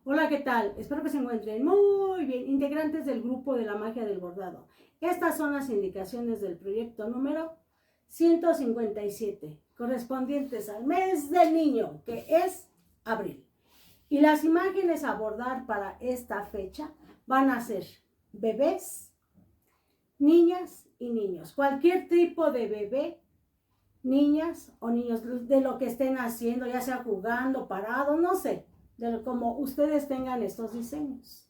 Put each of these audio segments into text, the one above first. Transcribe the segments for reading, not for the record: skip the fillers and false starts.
Hola, ¿qué tal? Espero que se encuentren muy bien, integrantes del grupo de la magia del bordado. Estas son las indicaciones del proyecto número 157, correspondientes al mes del niño, que es abril. Y las imágenes a bordar para esta fecha van a ser bebés, niñas y niños. Cualquier tipo de bebé, niñas o niños, de lo que estén haciendo, ya sea jugando, parado, no sé, como ustedes tengan estos diseños.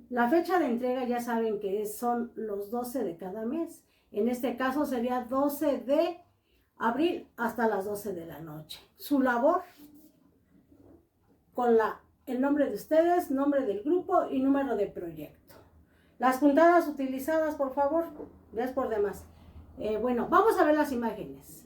La fecha de entrega ya saben que son los 12 de cada mes. En este caso sería 12 de abril hasta las 12 de la noche. Su labor con el nombre de ustedes, nombre del grupo y número de proyecto. Las puntadas utilizadas, por favor, ya es por demás. Bueno, vamos a ver las imágenes.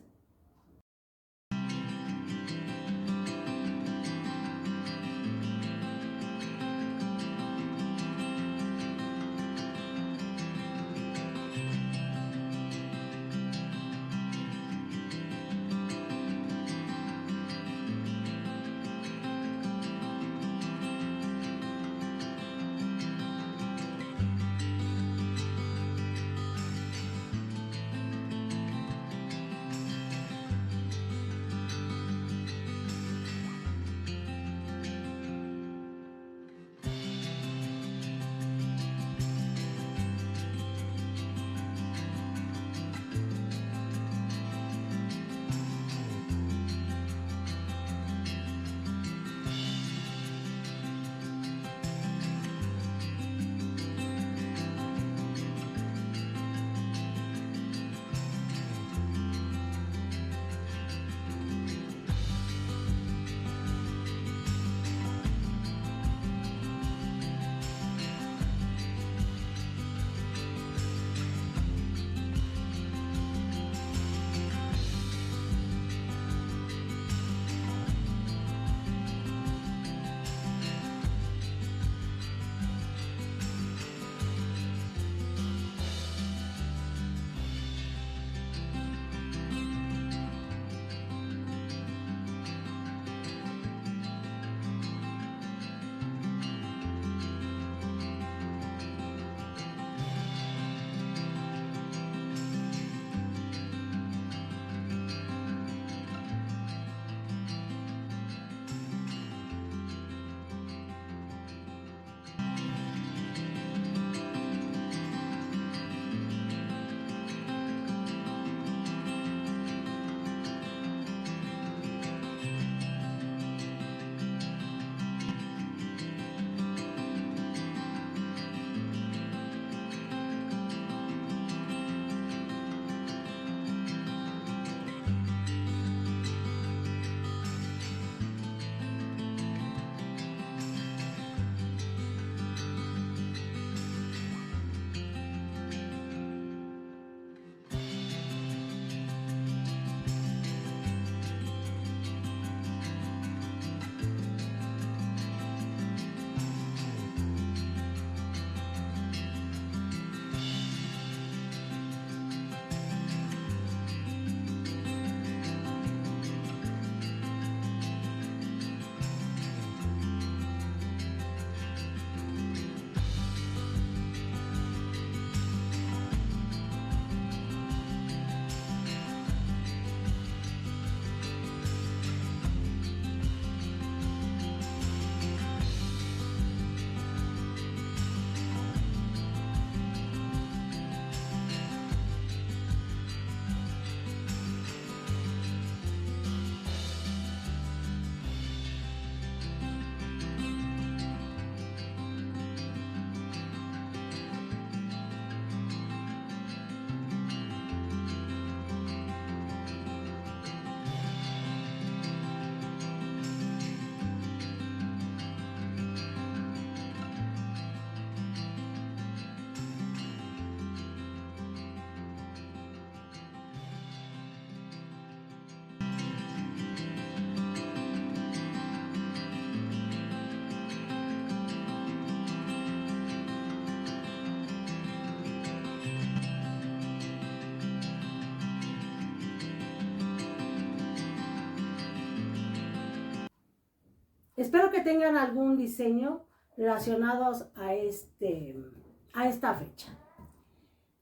Espero que tengan algún diseño relacionados a esta fecha.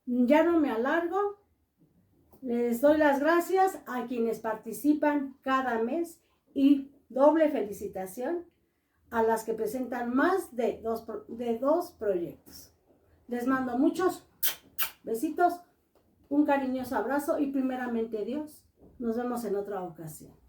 Ya no me alargo. Les doy las gracias a quienes participan cada mes y doble felicitación a las que presentan más de dos proyectos. Les mando muchos besitos, un cariñoso abrazo y primeramente Dios. Nos vemos en otra ocasión.